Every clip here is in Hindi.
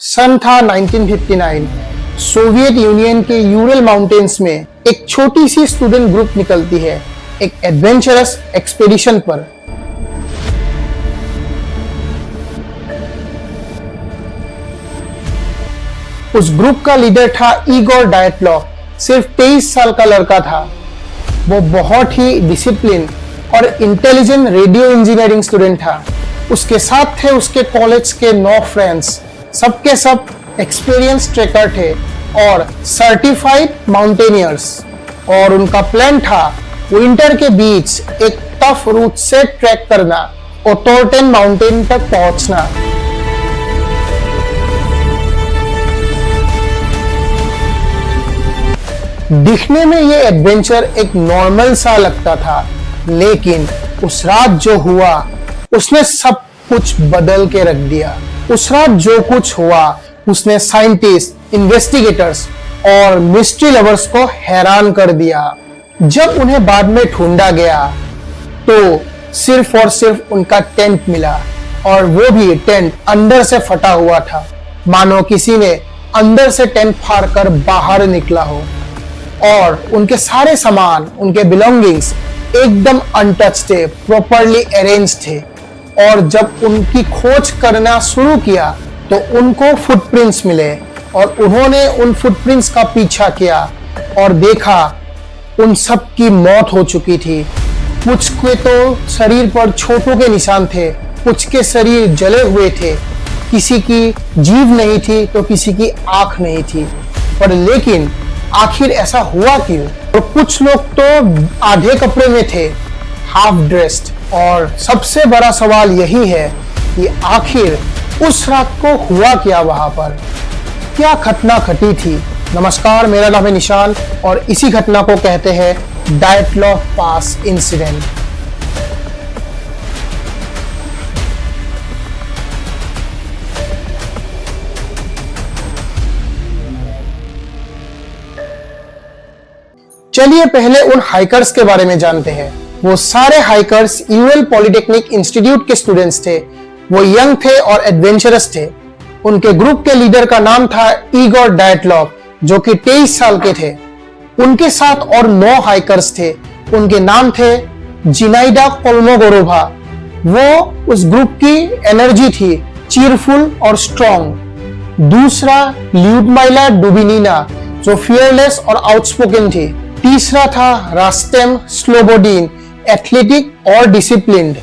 सन था 1959। सोवियत यूनियन के यूरल माउंटेन्स में एक छोटी सी स्टूडेंट ग्रुप निकलती है एक एडवेंचरस एक्सपेडिशन पर। उस ग्रुप का लीडर था इगोर डायटलॉव। सिर्फ 23 साल का लड़का था। वो बहुत ही डिसिप्लिन और इंटेलिजेंट रेडियो इंजीनियरिंग स्टूडेंट था। उसके साथ थे उसके कॉलेज के 9 फ्रेंड्स। सबके सब एक्सपीरियंस ट्रेकर थे और सर्टिफाइड माउंटेनियर्स। और उनका प्लान था विंटर के बीच एक टफ रूट से ट्रैक करना और टोर्टेन माउंटेन तक पहुंचना। दिखने में ये एडवेंचर एक नॉर्मल सा लगता था, लेकिन उस रात जो हुआ उसने सब कुछ बदल के रख दिया। उस रात जो कुछ हुआ उसने साइंटिस्ट, इन्वेस्टिगेटर्स और मिस्ट्री लवर्स को हैरान कर दिया। जब उन्हें बाद में ढूंढा गया तो सिर्फ और सिर्फ उनका टेंट मिला, और वो भी टेंट अंदर से फटा हुआ था, मानो किसी ने अंदर से टेंट फाड़कर बाहर निकला हो। और उनके सारे सामान, उनके बिलोंगिंग्स एकदम अनटच्ड थे, प्रॉपर्ली अरेंज थे। और जब उनकी खोज करना शुरू किया तो उनको फुटप्रिंट्स मिले, और उन्होंने उन फुटप्रिंट्स का पीछा किया और देखा उन सब की मौत हो चुकी थी। कुछ के तो शरीर पर चोटों के निशान थे, कुछ के शरीर जले हुए थे, किसी की जीभ नहीं थी तो किसी की आंख नहीं थी। पर लेकिन आखिर ऐसा हुआ क्यों? और कुछ लोग तो आधे कपड़े में थे, हाफ ड्रेस्ड। और सबसे बड़ा सवाल यही है कि आखिर उस रात को हुआ क्या वहां पर? क्या घटना घटी थी? नमस्कार, मेरा नाम है निशान और इसी घटना को कहते हैं डायटलॉव पास इंसिडेंट। चलिए पहले उन हाइकर्स के बारे में जानते हैं। वो सारे हाइकर्स यूएल पॉलिटेक्निक इंस्टीट्यूट के स्टूडेंट्स थे। वो यंग थे और एडवेंचरस थे। उनके ग्रुप के लीडर का नाम था इगोर डायटलॉव, जो कि 23 साल के थे। उनके साथ और 9 हाइकर्स थे। उनके नाम थे जिनाइडा कोल्मोगोरोवा। वो उस ग्रुप की एनर्जी थी, चीरफुल और स्ट्रॉन्ग। दूसरा ल्यूडमाइला डुबिनिना, जो फियरलेस और आउटस्पोकन थी। तीसरा था रास्टेम स्लोबोडिन, एथलेटिक और डिसिप्लिन्ड।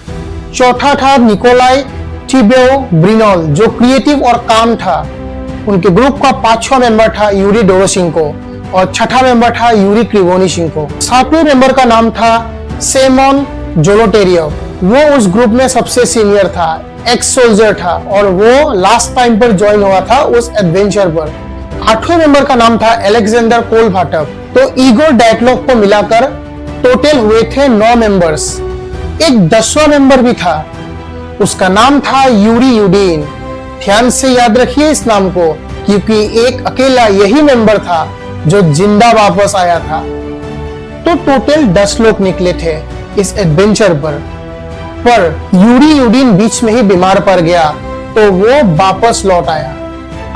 चौथा था निकोलाई थिबेओ ब्रिनोल, जो क्रिएटिव और काम था। उनके ग्रुप का 5वां मेंबर था यूरी डोरोशिंको और 6ठा मेंबर था यूरी क्रिवोनिशिंको। 7वें मेंबर का नाम था सेमोन जोलोटेरियो। वो उस ग्रुप में सबसे सीनियर था, एक्स सोल्जर था और वो लास्ट टाइम पर ज्वाइन हुआ था उस एडवेंचर पर। 8वें मेंबर का नाम था अलेक्जेंडर कोलभाटव। तो इगोर डायटलॉव को मिलाकर टोटल हुए थे 9 मेंबर्स। एक 10वां मेंबर भी था, उसका नाम था यूरी यूडीन। ध्यान से याद रखिए इस नाम को, क्योंकि एक अकेला यही मेंबर था जो जिंदा वापस आया था। तो टोटल 10 लोग निकले थे इस एडवेंचर पर यूरी यूडीन बीच में ही बीमार पड़ गया तो वो वापस लौट आया।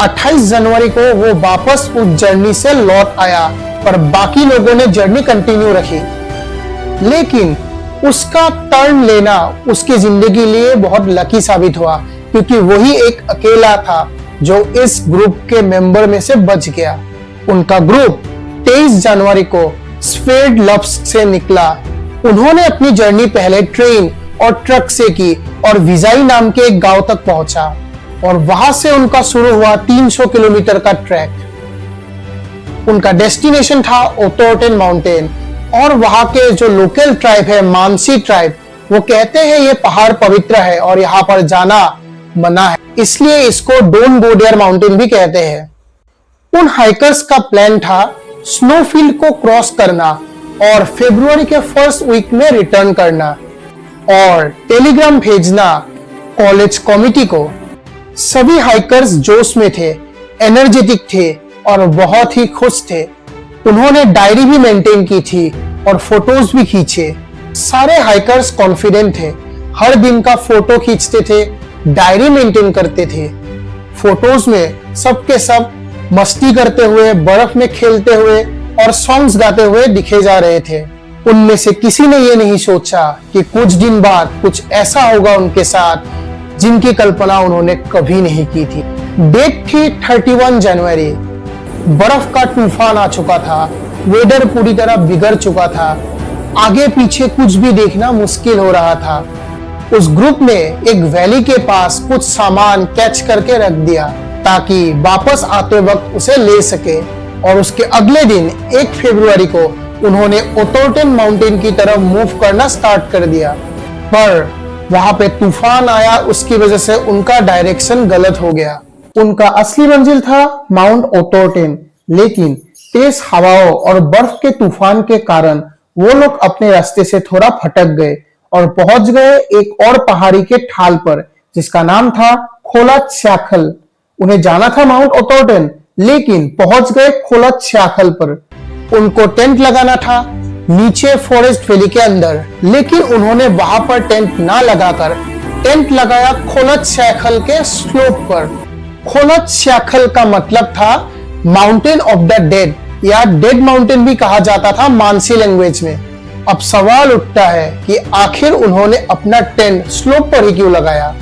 28 जनवरी को वो वापस उस जर्नी से लौट आया, पर बाकी लोगों ने जर्नी कंटिन्यू रखी। लेकिन उसका टर्न लेना उसकी जिंदगी के लिए बहुत लकी साबित हुआ, क्योंकि वही एक अकेला था जो इस ग्रुप के मेंबर में से बच गया। उनका ग्रुप 23 जनवरी को स्वेर्डलप्स्क से निकला। उन्होंने अपनी जर्नी पहले ट्रेन और ट्रक से की और विजाई नाम के एक गांव तक पहुंचा, और वहां से उनका शुरू हुआ 300 किलोमीटर का ट्रैक। उनका डेस्टिनेशन था ओटोर्टेन माउंटेन, और वहां के जो लोकल ट्राइब है, मानसी ट्राइब, वो कहते हैं ये पहाड़ पवित्र है और यहाँ पर जाना मना है, इसलिए इसको डोंट गो देयर माउंटेन भी कहते हैं। उन हाइकर्स का प्लान था स्नोफील्ड को क्रॉस करना और फरवरी के फर्स्ट वीक में रिटर्न करना, और टेलीग्राम भेजना कॉलेज कमिटी को। सभी हाइकर्स जोश में थे, एनर्जेटिक थे और बहुत ही खुश थे। उन्होंने डायरी भी मेंटेन की थी और फोटोज भी खींचे। सारे हाइकर्स कॉन्फिडेंट थे, हर दिन का फोटो खींचते थे, डायरी मेंटेन करते थे। फोटोज में सबके सब मस्ती करते हुए, बर्फ में खेलते हुए और सॉन्ग्स गाते हुए दिखे जा रहे थे। उनमें से किसी ने ये नहीं सोचा कि कुछ दिन बाद कुछ ऐसा होगा उनके साथ जिनकी कल्पना उन्होंने कभी नहीं की थी। डेट थी 31 जनवरी। बर्फ का तूफान आ चुका था, वेदर पूरी तरह बिगड़ चुका था, आगे पीछे कुछ भी देखना मुश्किल हो रहा था। उस ग्रुप ने एक वैली के पास कुछ सामान कैच करके रख दिया ताकि वापस आते वक्त उसे ले सके, और उसके अगले दिन 1 फरवरी को उन्होंने ओटोर्टेन माउंटेन की तरफ मूव करना स्टार्ट कर दिया। पर वहां पे तूफान आया, उसकी वजह से उनका डायरेक्शन गलत हो गया। उनका असली मंजिल था माउंट ओटोर्टेन, लेकिन तेज हवाओं और बर्फ के तूफान के कारण वो लोग अपने रास्ते से थोड़ा भटक गए और पहुंच गए एक और पहाड़ी के ढाल पर जिसका नाम था खोलात्स्याखल। उन्हें जाना था माउंट ओटोर्टेन, लेकिन पहुंच गए खोलात्स्याखल पर। उनको टेंट लगाना था नीचे फॉरेस्ट वैली के अंदर, लेकिन उन्होंने वहां पर टेंट ना लगाकर टेंट लगाया खोलात्स्याखल के स्लोप पर। खोलात्स्याखल का मतलब था माउंटेन ऑफ द डेड, या डेड माउंटेन भी कहा जाता था मानसी लैंग्वेज में। अब सवाल उठता है कि आखिर उन्होंने अपना टेंट स्लोप पर ही क्यों लगाया।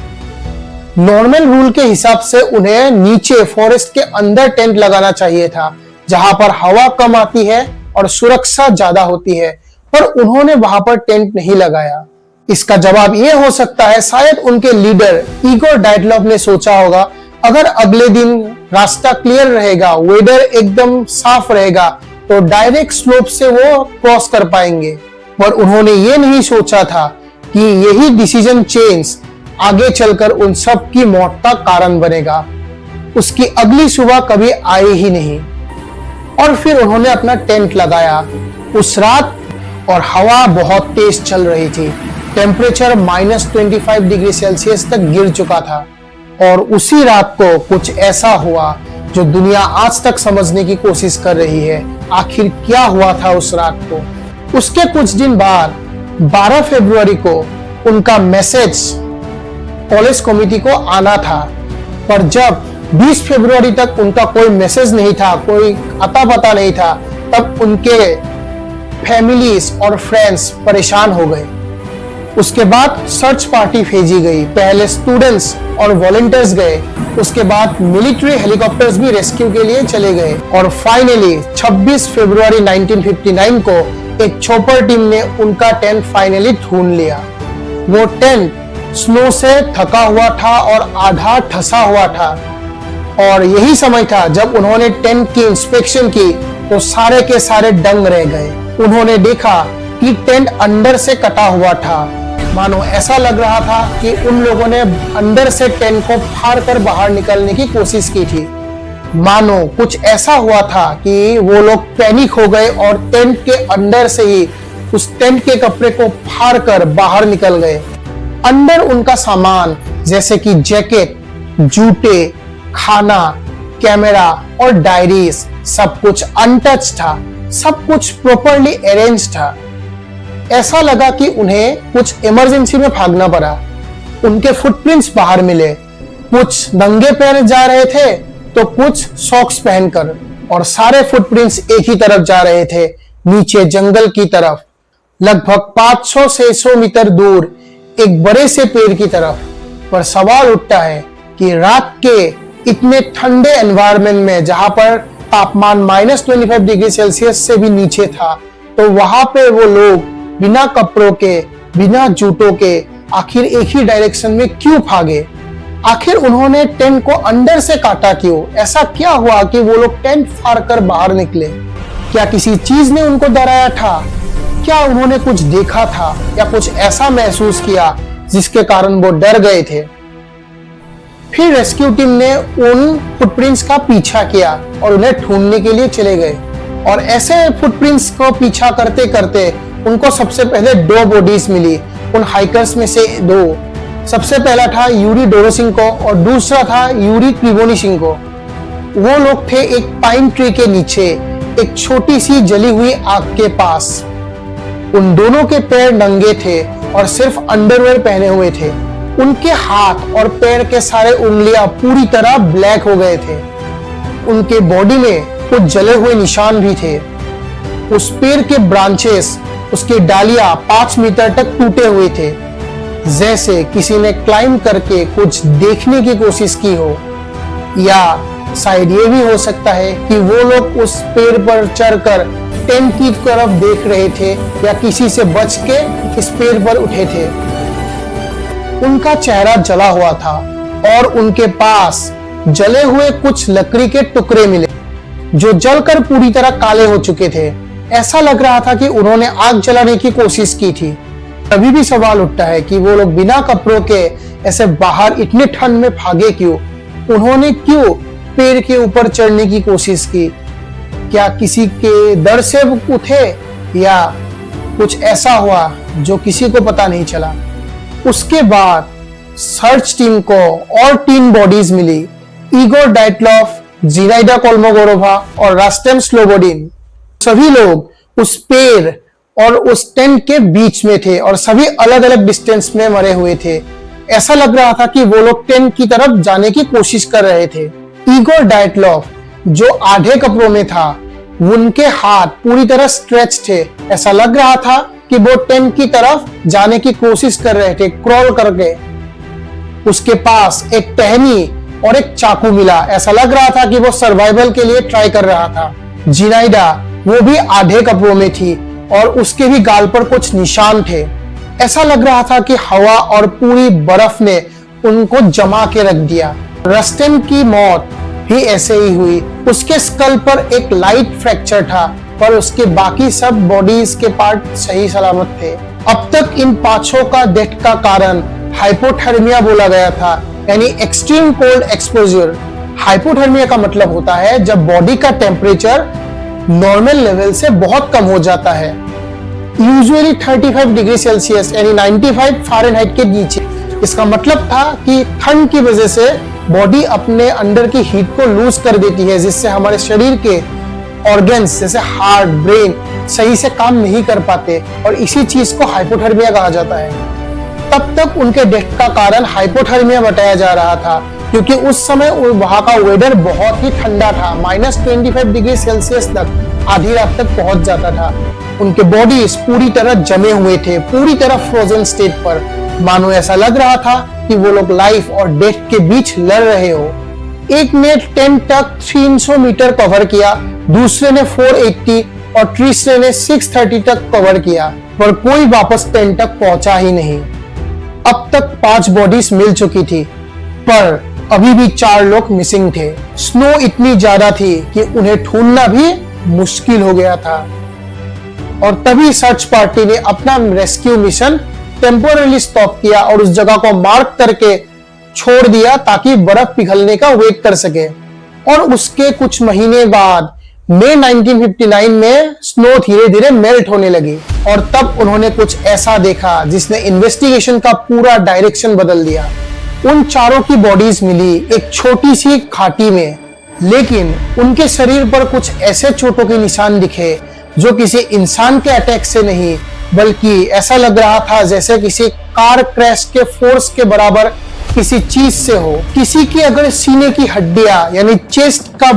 नॉर्मल रूल के हिसाब से उन्हें नीचे फॉरेस्ट के अंदर टेंट लगाना चाहिए था, जहां पर हवा कम आती है और सुरक्षा ज्यादा होती है, पर उन्होंने वहां पर टेंट नहीं लगाया। इसका जवाब यह हो सकता है, शायद उनके लीडर इगोर डाइटलॉव ने सोचा होगा अगर अगले दिन रास्ता क्लियर रहेगा, वेदर एकदम साफ रहेगा, तो डायरेक्ट स्लोप से वो क्रॉस कर पाएंगे। पर उन्होंने ये नहीं सोचा था कि यही डिसीजन चेंज आगे चलकर उन सब की मौत का कारण बनेगा। उसकी अगली सुबह कभी आई ही नहीं, और फिर उन्होंने अपना टेंट लगाया उस रात, और हवा बहुत तेज चल रही थी। टेम्परेचर -25 डिग्री सेल्सियस तक गिर चुका था, और उसी रात को कुछ ऐसा हुआ जो दुनिया आज तक समझने की कोशिश कर रही है। आखिर क्या हुआ था उस रात को। उसके कुछ दिन बाद 12 फरवरी को उनका मैसेज कॉलेज कमिटी को आना था, पर जब 20 फरवरी तक उनका कोई मैसेज नहीं था, कोई अता पता नहीं था, तब उनके फैमिलीज और फ्रेंड्स परेशान हो गए। उसके बाद सर्च पार्टी भेजी गई। पहले स्टूडेंट्स और वॉलंटियर्स गए, उसके बाद मिलिट्री हेलीकॉप्टर्स भी रेस्क्यू के लिए चले गए, और फाइनली 26 फरवरी 1959 को एक चॉपर टीम ने उनका टेंट फाइनली ढूंढ लिया। वो टेंट स्नो से थका हुआ था और आधा ठसा हुआ था, और यही समय था जब उन्होंने टेंट की इंस्पेक्शन की तो सारे के सारे दंग रह गए। उन्होंने देखा कि टेंट अंदर से कटा हुआ था, मानो ऐसा लग रहा था कि उन लोगों ने अंदर से टेंट को फाड़ कर बाहर निकलने की कोशिश की थी। मानो कुछ ऐसा हुआ था कि वो लोग पैनिक हो गए और टेंट के अंदर से ही उस टेंट के कपड़े को फाड़ कर बाहर निकल गए। अंदर उनका सामान जैसे कि जैकेट, जूते, खाना, कैमरा और डायरीज सब कुछ अनटच था, सब कुछ प्रॉपर्ली अरेंज था। ऐसा लगा कि उन्हें कुछ इमरजेंसी में भागना पड़ा। उनके फुटप्रिंट्स बाहर मिले, कुछ नंगे पैर जा रहे थे तो कुछ सॉक्स पहनकर, और सारे फुटप्रिंट्स एक ही तरफ जा रहे थे, नीचे जंगल की तरफ, लगभग 500-600 मीटर दूर एक बड़े से पेड़ की तरफ। पर सवाल उठता है कि रात के इतने ठंडे एनवायरनमेंट में, जहां पर तापमान -25 डिग्री सेल्सियस से भी नीचे था, तो वहां पे वो लोग बिना कपड़ों के, बिना जूतों के आखिर एक ही डायरेक्शन में क्यों भागे। आखिर उन्होंने टेंट को अंदर से काटा क्यों। ऐसा क्या हुआ कि वो लोग टेंट फाड़ कर बाहर निकले। क्या किसी चीज ने उनको डराया था? क्या उन्होंने कुछ देखा था या कुछ ऐसा महसूस किया जिसके कारण वो डर गए थे। फिर रेस्क्यू टीम ने उन फुटप्रिंट्स का पीछा किया और उन्हें ढूंढने के लिए चले गए, और ऐसे फुटप्रिंट्स को पीछा करते करते उनको सबसे पहले 2 बॉडीज मिली। उन हाइकर्स में से 2, सबसे पहला था यूरी डोरोसिंको और दूसरा था यूरी क्रिवोनिशिंको। वो लोग थे एक पाइन ट्री के नीचे, एक छोटी सी जली हुई आग के पास। उन दोनों के पैर नंगे थे और सिर्फ अंडरवेयर पहने हुए थे। उनके हाथ और पैर के सारे उंगलियां पूरी तरह ब्लैक हो गए थे। उनके बॉडी में कुछ जले हुए निशान भी थे। उस पेड़ के ब्रांचेस, उसकी डालियां 5 मीटर तक टूटे हुए थे, जैसे किसी ने क्लाइंब करके कुछ देखने की कोशिश की हो। या शायद ये भी हो सकता है कि वो लोग उस पेड़ पर चढ़कर टेंट की तरफ देख रहे थे या किसी से बच के इस पेड़ पर उठे थे। उनका चेहरा जला हुआ था और उनके पास जले हुए कुछ लकड़ी के टुकड़े मिले जो जलकर पूरी तरह काले हो चुके थे। ऐसा लग रहा था कि उन्होंने आग जलाने की कोशिश की थी। अभी भी सवाल उठता है कि वो लोग बिना कपड़ों के ऐसे बाहर इतने ठंड में भागे क्यों? उन्होंने क्यों पेड़ के ऊपर चढ़ने की कोशिश की? क्या किसी के डर से उठे या कुछ ऐसा हुआ जो किसी को पता नहीं चला। उसके बाद सर्च टीम को और 3 बॉडीज मिली, इगोर डाइटलॉफ, जिनाइडा कोल्मोगोरोवा और रास्टेम स्लोबोडिन। सभी लोग उस पेड़ और उस टेंट के बीच में थे और सभी अलग अलग डिस्टेंस में मरे हुए थे। ऐसा लग रहा था कि वो लोग टेंट की तरफ जाने की कोशिश कर रहे थे। इगोर डाइटलॉफ जो आधे कपड़ों में था, उनके हाथ पूरी तरह स्ट्रेच थे। ऐसा लग रहा था कि वो टेंट की तरफ जाने की कोशिश कर रहे थे क्रॉल करके। उसके पास एक टहनी और एक चाकू मिला। ऐसा लग रहा था कि वो सर्वाइवल के लिए ट्राई कर रहा था। जिनाइडा वो भी आधे कपड़ों में थी और उसके भी गाल पर कुछ निशान थे। ऐसा लग रहा था कि हवा और पूरी बर्फ ने उनको जमा के रख दिया। रस्टेम की मौत भी ऐसे ही हुई। उसके स्कल पर एक लाइट फ्रैक्चर था, पर उसके बाकी सब बॉडीज के पार्ट सही सलामत थे। अब तक इन 5 का डेथ का कारण हाइपोथर्मिया बोला गया था, यानी एक्सट्रीम कोल्ड एक्सपोजर। हाइपोथर्मिया का मतलब होता है जब बॉडी का टेम्परेचर नॉर्मल लेवल से बहुत कम हो जाता है, यूजुअली 35 डिग्री सेल्सियस यानी 95 फ़ारेनहाइट के नीचे। इसका मतलब था कि ठंड की वजह से बॉडी अपने अंदर की हीट को लूज कर देती है, जिससे हमारे शरीर के ऑर्गन्स जैसे हार्ट, ब्रेन सही से काम नहीं कर पाते और इसी चीज को हाइपोथर्मिया कहा जाता है। तब तक उनके डेथ का कारण हाइपोथर्मिया बताया जा रहा था, क्योंकि उस समय वहां का वेदर बहुत ही ठंडा था, -25 डिग्री सेल्सियस तक आधी रात तक पहुंच जाता था। उनके बॉडीज पूरी तरह जमे हुए थे, पूरी तरह फ्रोजन स्टेट पर, मानो ऐसा लग रहा था कि वो लोग लाइफ और डेथ के बीच लड़ रहे हो। एक ने 10 तक 300 मीटर कवर किया, दूसरे ने 480 और तीसरे ने 630 तक कवर किया, पर कोई वापस 10 तक पहुंचा ही नहीं। अब तक 5 बॉडीज मिल चुकी थी, पर अभी भी 4 लोग मिसिंग थे। स्नो इतनी ज्यादा थी कि उन्हें ढूंढना भी मुश्किल हो गया था और तभी सर्च पार्टी ने अपना रेस्क्यू मिशन टेम्पोरली स्टॉप किया और उस जगह को मार्क करके छोड़ दिया ताकि बर्फ पिघलने का वेट कर सके। और उसके कुछ महीने बाद मई 1959 में स्नो धीरे धीरे मेल्ट होने लगी और तब उन्होंने कुछ ऐसा देखा जिसने इन्वेस्टिगेशन का पूरा डायरेक्शन बदल दिया। उन 4 की बॉडीज मिली एक छोटी सी घाटी में, लेकिन उनके शरीर पर कुछ ऐसे चोटों के निशान दिखे जो किसी इंसान के अटैक से नहीं, बल्कि ऐसा लग रहा था जैसे किसी कार क्रैश के फोर्स के बराबर किसी चीज से हो। किसी की अगर सीने की हड्डियां यानी चेस्ट का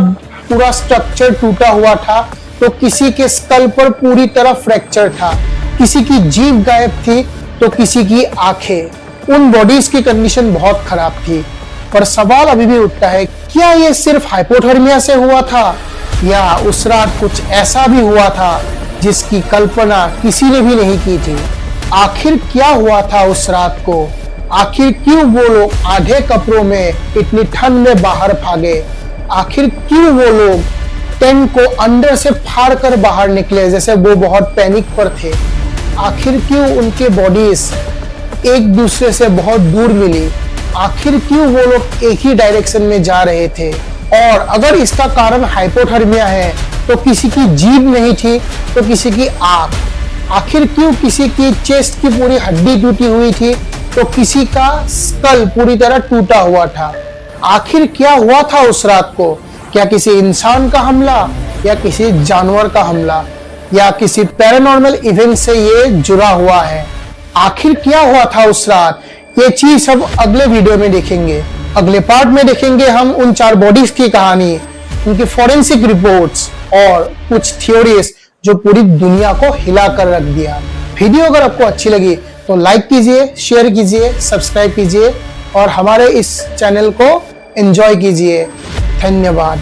पूरा स्ट्रक्चर टूटा हुआ था, तो किसी के स्कल पर पूरी तरह फ्रैक्चर था, किसी की जीभ गायब थी तो किसी की आंखें। उन बॉडीज की कंडीशन बहुत खराब थी, पर सवाल अभी भी उठता है, क्या ये सिर्फ हाइपोथर्मिया से हुआ था या उस रात कुछ ऐसा भी हुआ था जिसकी कल्पना किसी ने भी नहीं की थी। आखिर क्या हुआ था उस रात को? आखिर क्यों वो लोग आधे कपड़ों में इतनी ठंड में बाहर भागे? आखिर क्यों वो लोग टेंट को अंदर से फाड़ कर बाहर निकले जैसे वो बहुत पैनिक पर थे? आखिर क्यों उनके बॉडीज एक दूसरे से बहुत दूर मिली? आखिर क्यों वो लोग एक ही डायरेक्शन में जा रहे थे? और अगर इसका कारण हाइपोथर्मिया है तो किसी की जीभ नहीं थी तो किसी की आंख। आखिर क्यों किसी की चेस्ट की पूरी हड्डी टूटी हुई थी तो किसी का स्कल पूरी तरह टूटा हुआ था? आखिर क्या हुआ था उस रात को? क्या किसी इंसान का हमला या किसी जानवर का हमला या किसी पैरानॉर्मल इवेंट से ये जुड़ा हुआ है? आखिर क्या हुआ था उस रात? ये चीज सब अगले वीडियो में देखेंगे। अगले पार्ट में देखेंगे हम उन 4 बॉडीज की कहानी, उनकी फॉरेंसिक रिपोर्ट्स और कुछ थ्योरीज जो पूरी दुनिया को हिला कर रख दिया। वीडियो अगर आपको अच्छी लगी तो लाइक कीजिए, शेयर कीजिए, सब्सक्राइब कीजिए और हमारे इस चैनल को एंजॉय कीजिए। धन्यवाद।